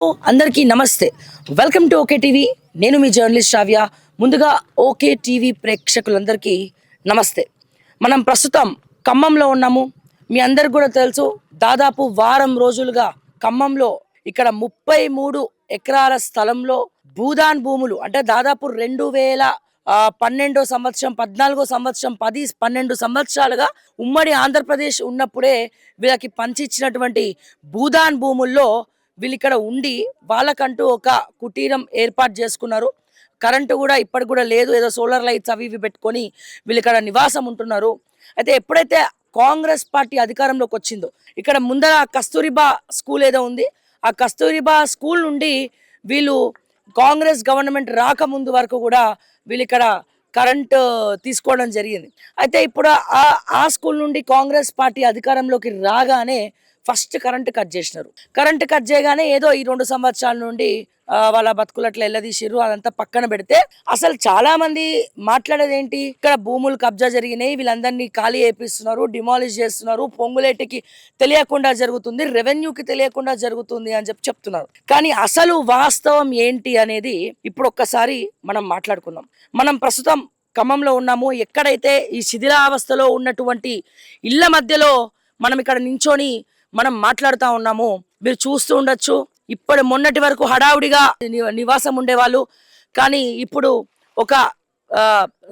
అందరికీ నమస్తే. Welcome to okay TV. నేను మీ జర్నలిస్ట్ శ్రావ్య. ముందుగా ఓకే టీవీ ప్రేక్షకులందరికీ నమస్తే. మనం ప్రస్తుతం ఖమ్మంలో ఉన్నాము. మీ అందరికి కూడా తెలుసు, దాదాపు వారం రోజులుగా ఖమ్మంలో ఇక్కడ 33 ఎకరాల స్థలంలో భూదాన్ భూములు అంటే దాదాపు 2012 సంవత్సరం 14 సంవత్సరం 10-12 సంవత్సరాలుగా ఉమ్మడి ఆంధ్రప్రదేశ్ ఉన్నప్పుడే వీళ్ళకి పంచిచ్చినటువంటి భూదాన్ భూముల్లో వీళ్ళు ఇక్కడ ఉండి వాళ్ళకంటూ ఒక కుటీరం ఏర్పాటు చేసుకున్నారు. కరెంటు కూడా ఇప్పటికి కూడా లేదు, ఏదో సోలార్ లైట్స్ అవి ఇవి పెట్టుకొని వీళ్ళు ఇక్కడ నివాసం ఉంటున్నారు. అయితే ఎప్పుడైతే కాంగ్రెస్ పార్టీ అధికారంలోకి వచ్చిందో ఇక్కడ ముందర కస్తూరిబా స్కూల్ ఏదో ఉంది, ఆ కస్తూరిబా స్కూల్ నుండి వీళ్ళు కాంగ్రెస్ గవర్నమెంట్ రాకముందు వరకు కూడా వీళ్ళు ఇక్కడ కరెంట్ తీసుకోవడం జరిగింది. అయితే ఇప్పుడు ఆ స్కూల్ నుండి కాంగ్రెస్ పార్టీ అధికారంలోకి రాగానే ఫస్ట్ కరెంట్ కట్ చేసినారు. కరెంట్ కట్ చేయగానే ఏదో ఈ 2 సంవత్సరాల నుండి వాళ్ళ బతుకులట్లా ఎల్లదీసిర్రు. అదంతా పక్కన పెడితే అసలు చాలా మంది మాట్లాడేది ఏంటి, ఇక్కడ భూములు కబ్జా జరిగినాయి, వీళ్ళందరినీ ఖాళీ చేపిస్తున్నారు, డిమాలిష్ చేస్తున్నారు, పొంగులేటికి తెలియకుండా జరుగుతుంది, రెవెన్యూకి తెలియకుండా జరుగుతుంది అని చెప్తున్నారు. కానీ అసలు వాస్తవం ఏంటి అనేది ఇప్పుడు ఒక్కసారి మనం మాట్లాడుకుందాం. మనం ప్రస్తుతం ఖమ్మంలో ఉన్నాము. ఎక్కడైతే ఈ శిథిలావస్థలో ఉన్నటువంటి ఇళ్ల మధ్యలో మనం ఇక్కడ నించొని మనం మాట్లాడుతూ ఉన్నాము. మీరు చూస్తూ ఉండొచ్చు, ఇప్పటి మొన్నటి వరకు హడావుడిగా నివాసం ఉండేవాళ్ళు, కానీ ఇప్పుడు ఒక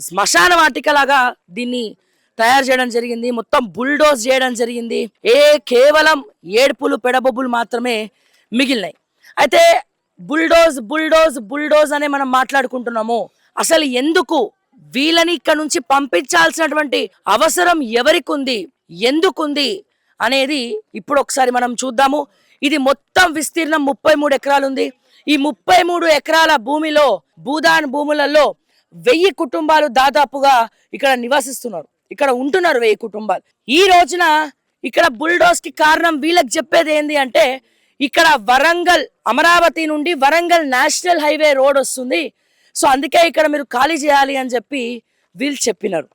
శ్మశాన వాటికలాగా దీన్ని తయారు చేయడం జరిగింది. మొత్తం బుల్డోజ్ చేయడం జరిగింది. కేవలం ఏడుపులు పెడబొబ్బులు మాత్రమే మిగిలినాయి. అయితే బుల్డోజ్ బుల్డోజ్ బుల్డోజ్ అనే మనం మాట్లాడుకుంటున్నాము. అసలు ఎందుకు వీళ్ళని ఇక్కడ నుంచి పంపించాల్సినటువంటి అవసరం ఎవరికి ఉంది, ఎందుకుంది అనేది ఇప్పుడు ఒకసారి మనం చూద్దాము. ఇది మొత్తం విస్తీర్ణం 33 ఎకరాలు ఉంది. ఈ 33 ఎకరాల భూమిలో భూదాన్ భూములలో 1000 కుటుంబాలు దాదాపుగా ఇక్కడ నివసిస్తున్నారు, ఇక్కడ ఉంటున్నారు 1000 కుటుంబాలు. ఈ రోజున ఇక్కడ బుల్డోస్ కి కారణం వీళ్ళకి చెప్పేది ఏంది అంటే, ఇక్కడ వరంగల్ అమరావతి నుండి వరంగల్ నేషనల్ హైవే రోడ్ వస్తుంది, సో అందుకే ఇక్కడ మీరు ఖాళీ చేయాలి అని చెప్పి వీళ్ళు చెప్పినారు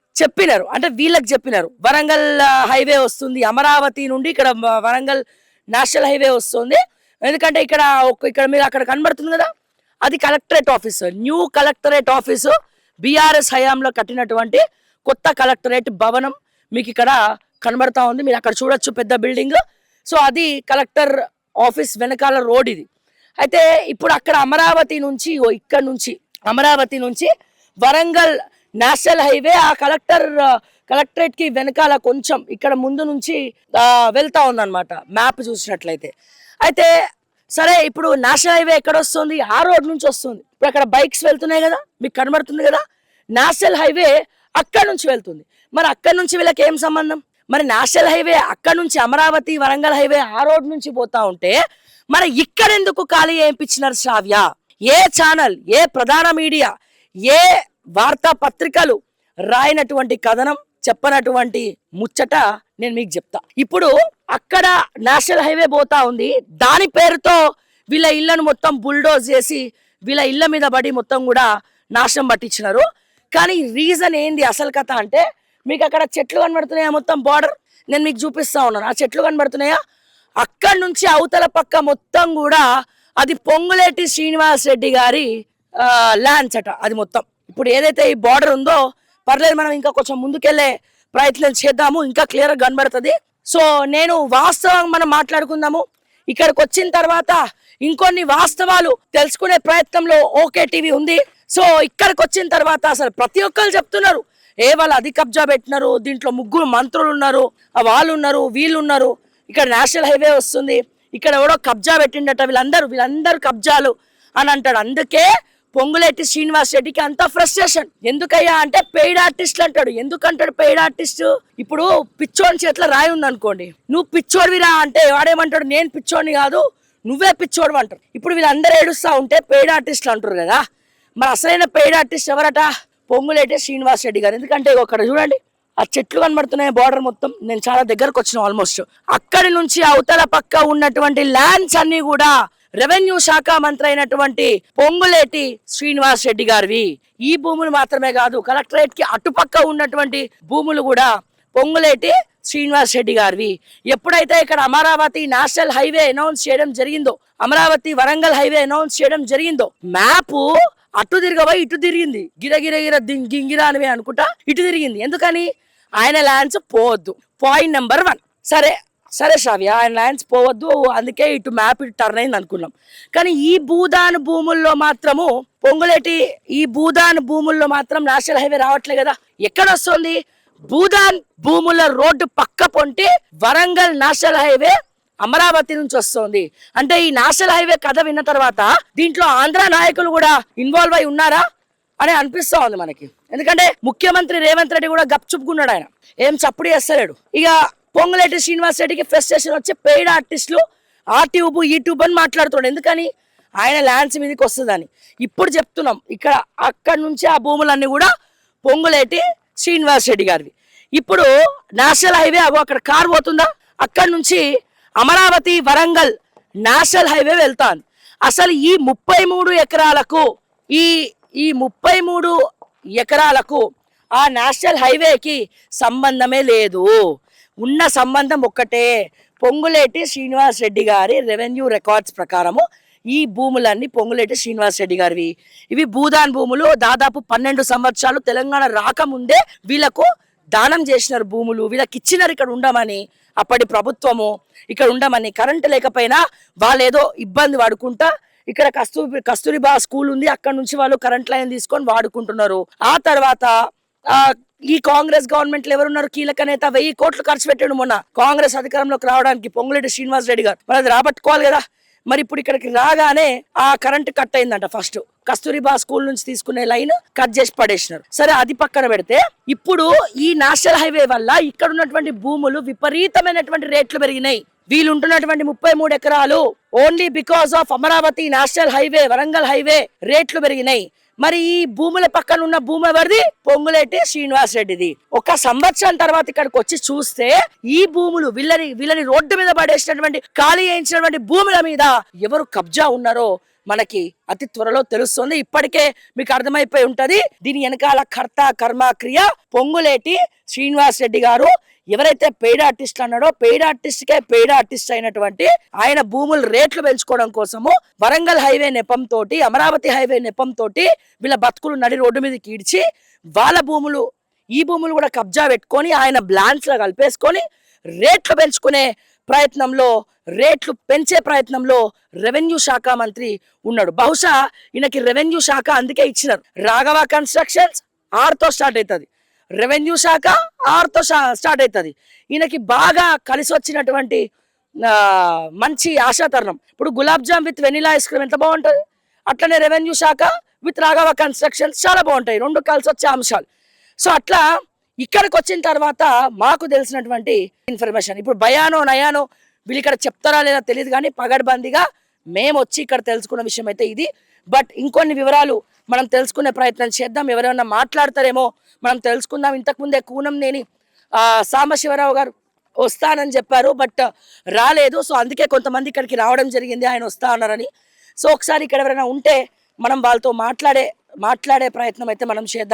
అంటే వీళ్ళకి చెప్పినారు. వరంగల్ హైవే వస్తుంది, అమరావతి నుండి ఇక్కడ వరంగల్ నేషనల్ హైవే వస్తుంది. ఎందుకంటే ఇక్కడ మీరు అక్కడ కనబడుతుంది కదా, అది collectorate office, new collectorate office, BRS హయాంలో కట్టినటువంటి కొత్త కలెక్టరేట్ భవనం మీకు ఇక్కడ కనబడతా ఉంది. మీరు అక్కడ చూడొచ్చు, పెద్ద బిల్డింగ్. సో అది కలెక్టర్ ఆఫీస్ వెనకాల రోడ్ ఇది. అయితే ఇప్పుడు అక్కడ అమరావతి నుంచి అమరావతి నుంచి వరంగల్ నేషనల్ హైవే ఆ కలెక్టరేట్ కి వెనకాల కొంచెం ఇక్కడ ముందు నుంచి వెళ్తా ఉందన్నమాట మ్యాప్ చూసినట్లయితే. అయితే సరే, ఇప్పుడు నేషనల్ హైవే ఎక్కడ వస్తుంది, ఆ రోడ్ నుంచి వస్తుంది. ఇప్పుడు అక్కడ బైక్స్ వెళ్తున్నాయి కదా, మీకు కనబడుతుంది కదా, నేషనల్ హైవే అక్కడ నుంచి వెళ్తుంది. మరి అక్కడ నుంచి వీళ్ళకి ఏం సంబంధం? మరి నేషనల్ హైవే అక్కడ నుంచి అమరావతి వరంగల్ హైవే ఆ రోడ్ నుంచి పోతా ఉంటే మరి ఇక్కడ ఎందుకు ఖాళీ చేయించినారు శ్రావ్య? ఏ ఛానల్, ఏ ప్రధాన మీడియా, ఏ వార్తా పత్రికలు రాయినటువంటి కథనం, చెప్పనటువంటి ముచ్చట నేను మీకు చెప్తా. ఇప్పుడు అక్కడ నేషనల్ హైవే పోతా ఉంది, దాని పేరుతో వీళ్ళ ఇళ్లను మొత్తం బుల్డోజ్ చేసి వీళ్ళ ఇళ్ల మీద పడి మొత్తం కూడా నాశనం పట్టించినారు. కానీ రీజన్ ఏంది, అసలు కథ అంటే, మీకు అక్కడ చెట్లు కనబడుతున్నాయా, మొత్తం బార్డర్ నేను మీకు చూపిస్తా ఉన్నాను, ఆ చెట్లు కనబడుతున్నాయా, అక్కడి నుంచి అవతల పక్క మొత్తం కూడా అది పొంగులేటి శ్రీనివాస్ రెడ్డి గారి ల్యాండ్స్ అట. అది మొత్తం ఇప్పుడు ఏదైతే ఈ బార్డర్ ఉందో, పర్లేదు మనం ఇంకా కొంచెం ముందుకెళ్లే ప్రయత్నం చేద్దాము, ఇంకా క్లియర్గా కనబడుతుంది. సో నేను వాస్తవం మనం మాట్లాడుకుందాము. ఇక్కడికి వచ్చిన తర్వాత ఇంకొన్ని వాస్తవాలు తెలుసుకునే ప్రయత్నంలో ఓకే టీవీ ఉంది. సో ఇక్కడికి వచ్చిన తర్వాత అసలు ప్రతి ఒక్కరు చెప్తున్నారు, వాళ్ళు అది కబ్జా పెట్టినారు, దీంట్లో 3 మంత్రులు ఉన్నారు, వాళ్ళు ఉన్నారు, వీళ్ళు ఉన్నారు, ఇక్కడ నేషనల్ హైవే వస్తుంది, ఇక్కడ ఎవడో కబ్జా పెట్టిండట, వీళ్ళందరూ కబ్జాలు అని అంటాడు. అందుకే పొంగులేటి శ్రీనివాస్ రెడ్డికి అంత ఫ్రస్ట్రేషన్. ఎందుకయ్యా అంటే పెయిడ్ ఆర్టిస్టులు అంటాడు. ఎందుకంటాడు పెయిడ్ ఆర్టిస్ట్? ఇప్పుడు పిచ్చోని చేతిలో రాయి ఉంది అనుకోండి, నువ్వు పిచ్చోడివిరా అంటే వాడేమంటాడు, నేను పిచ్చోడిని కాదు, నువ్వే పిచ్చోడు అంటారు. ఇప్పుడు వీళ్ళందరూ ఏడుస్తా ఉంటే పెయిడ్ ఆర్టిస్టులు అంటారు కదా. మరి అసలైన పెయిడ్ ఆర్టిస్ట్ ఎవరట? పొంగులేటి శ్రీనివాస్ రెడ్డి గారు. ఎందుకంటే అక్కడ చూడండి, ఆ చెట్లు కనబడుతున్నాయి, బార్డర్ మొత్తం. నేను చాలా దగ్గరకు వచ్చిన, ఆల్మోస్ట్ అక్కడి నుంచి అవతల పక్క ఉన్నటువంటి ల్యాండ్స్ అన్ని కూడా రెవెన్యూ శాఖ మంత్రి అయినటువంటి పొంగులేటి శ్రీనివాస్ రెడ్డి గారివి. ఈ భూములు మాత్రమే కాదు, కలెక్టరేట్ కి అటుపక్క ఉన్నటువంటి భూములు కూడా పొంగులేటి శ్రీనివాస్ రెడ్డి గారివి. ఎప్పుడైతే ఇక్కడ అమరావతి నేషనల్ హైవే అనౌన్స్ చేయడం జరిగిందో, అమరావతి వరంగల్ హైవే అనౌన్స్ చేయడం జరిగిందో, మ్యాప్ అటు తిరగబోయి ఇటు తిరిగింది, గిరగిర గింగిరా అని అనుకుంటా ఇటు తిరిగింది. ఎందుకని? ఆయన ల్యాండ్స్ పోవద్దు. Point number 1. సరే శ్రావ్య, ఆయన ల్యాండ్స్ పోవద్దు, అందుకే ఇటు మ్యాప్ ఇటు టర్న్ అయింది అనుకున్నాం. కానీ ఈ భూదాన్ భూముల్లో మాత్రము పొంగులేటి ఈ భూదాన్ భూముల్లో మాత్రం నేషనల్ హైవే రావట్లే కదా. ఎక్కడ వస్తుంది? భూదాన్ భూముల రోడ్డు పక్క పొంటి వరంగల్ నేషనల్ హైవే అమరావతి నుంచి వస్తుంది. అంటే ఈ నేషనల్ హైవే కథ విన్న తర్వాత దీంట్లో ఆంధ్ర నాయకులు కూడా ఇన్వాల్వ్ అయి ఉన్నారా అని అనిపిస్తా ఉంది మనకి. ఎందుకంటే ముఖ్యమంత్రి రేవంత్ రెడ్డి కూడా గప్చుప్పుకున్నాడు, ఆయన ఏం చప్పుడు చేస్తలేడు. ఇక పొంగులేటి శ్రీనివాస్ రెడ్డికి ఫ్రస్ట్రేషన్ వచ్చి పెయిడ్ ఆర్టిస్టులు ఆర్ట్యూబ్ యూట్యూబ్ అని మాట్లాడుతున్నాడు. ఎందుకని? ఆయన ల్యాండ్స్ మీదకి వస్తుందని. ఇప్పుడు చెప్తున్నాం, ఇక్కడ అక్కడి నుంచి ఆ భూములన్నీ కూడా పొంగులేటి శ్రీనివాస్ రెడ్డి గారివి. ఇప్పుడు నేషనల్ హైవే అక్కడ కార్ పోతుందా, అక్కడి నుంచి అమరావతి వరంగల్ నేషనల్ హైవే వెళ్తాను. అసలు ఈ 33 ఎకరాలకు ఈ 33 ఎకరాలకు ఆ నేషనల్ హైవేకి సంబంధమే లేదు. ఉన్న సంబంధం ఒక్కటే, పొంగులేటి శ్రీనివాస్ రెడ్డి గారి రెవెన్యూ రికార్డ్స్ ప్రకారము ఈ భూములన్నీ పొంగులేటి శ్రీనివాస్ రెడ్డి గారివి. ఇవి భూదాన్ భూములు. దాదాపు 12 సంవత్సరాలు తెలంగాణ రాకముందే వీళ్ళకు దానం చేసినారు భూములు, వీళ్ళకి ఇచ్చినారు ఇక్కడ ఉండమని. అప్పటి ప్రభుత్వము ఇక్కడ ఉండమని, కరెంటు లేకపోయినా వాళ్ళు ఏదో ఇబ్బంది పడుకుంటా ఇక్కడ కస్తూరిబా స్కూల్ ఉంది, అక్కడ నుంచి వాళ్ళు కరెంట్ లైన్ తీసుకొని వాడుకుంటున్నారు. ఆ తర్వాత ఈ కాంగ్రెస్ గవర్నమెంట్ లో ఎవరున్నారు కీలక నేత, 1000 కోట్లు ఖర్చు పెట్టాడు మొన్న కాంగ్రెస్ అధికారంలోకి రావడానికి పొంగులేటి శ్రీనివాస్ రెడ్డి గారు. మరి అది రాబట్టుకోవాలి కదా. మరి ఇప్పుడు ఇక్కడికి రాగానే ఆ కరెంట్ కట్ అయిందంట. ఫస్ట్ కస్తూరిబా స్కూల్ నుంచి తీసుకునే లైన్ కట్ చేసి పడేసినారు. సరే, అది పక్కన పెడితే ఇప్పుడు ఈ నేషనల్ హైవే వల్ల ఇక్కడ ఉన్నటువంటి భూములు విపరీతమైనటువంటి రేట్లు పెరిగినాయి. వీళ్ళు ఉంటున్నటువంటి 33 ఎకరాలు only because of Amaravati national highway Warangal highway రేట్లు పెరిగినాయి. మరి ఈ భూముల పక్కన ఉన్న భూమి ఎవరిది? పొంగులేటి శ్రీనివాస్ రెడ్డిది. 1 సంవత్సరం తర్వాత ఇక్కడికి వచ్చి చూస్తే ఈ భూములు వీళ్ళని రోడ్డు మీద పడేసినటువంటి ఖాళీ చేయించినటువంటి భూముల మీద ఎవరు కబ్జా ఉన్నారో మనకి అతి త్వరలో తెలుస్తుంది. ఇప్పటికే మీకు అర్థమైపోయి ఉంటది దీని వెనకాల కర్త కర్మ క్రియ పొంగులేటి శ్రీనివాస్ రెడ్డి గారు. ఎవరైతే పెయిడ్ ఆర్టిస్ట్ అన్నాడో పెయిడ్ ఆర్టిస్ట్ అయినటువంటి ఆయన భూములు రేట్లు పెంచుకోవడం కోసము వరంగల్ హైవే నెపంతో అమరావతి హైవే నెపంతో వీళ్ళ బతుకులు నడి రోడ్డు మీదకి ఈడ్చి వాళ్ళ భూములు ఈ భూములు కూడా కబ్జా పెట్టుకొని ఆయన బ్లాన్స్ లో కలిపేసుకొని రేట్లు పెంచుకునే ప్రయత్నంలో రేట్లు పెంచే ప్రయత్నంలో రెవెన్యూ శాఖ మంత్రి ఉన్నాడు. బహుశా ఈయనకి రెవెన్యూ శాఖ అందుకే ఇచ్చినారు. రాఘవ కన్స్ట్రక్షన్స్ ఆర్తో స్టార్ట్ అవుతుంది, రెవెన్యూ శాఖ ఆర్తో స్టార్ట్ అవుతుంది. ఈయనకి బాగా కలిసి వచ్చినటువంటి మంచి ఆశాతరుణం. ఇప్పుడు gulab jam with vanilla ice cream ఎంత బాగుంటుంది, అట్లనే రెవెన్యూ శాఖ విత్ రాఘవ కన్స్ట్రక్షన్స్ చాలా బాగుంటాయి, 2 కలిసి వచ్చే అంశాలు. సో అట్లా ఇక్కడికి వచ్చిన తర్వాత మాకు తెలిసినటువంటి ఇన్ఫర్మేషన్, ఇప్పుడు భయానో నయానో వీళ్ళు ఇక్కడ చెప్తారా లేదా తెలియదు, కానీ పగడ్బందీగా మేము వచ్చి ఇక్కడ తెలుసుకున్న విషయం అయితే ఇది. బట్ ఇంకొన్ని వివరాలు మనం తెలుసుకునే ప్రయత్నం చేద్దాం. ఎవరైనా మాట్లాడతారేమో మనం తెలుసుకుందాం. ఇంతకుముందే కూనంనేని సాంబశివరావు గారు వస్తానని చెప్పారు, బట్ రాలేదు. సో అందుకే కొంతమంది ఇక్కడికి రావడం జరిగింది, ఆయన వస్తా అన్నారని. సో ఒకసారి ఇక్కడ ఎవరైనా ఉంటే మనం వాళ్ళతో మాట్లాడే ప్రయత్నం అయితే మనం చేద్దాం.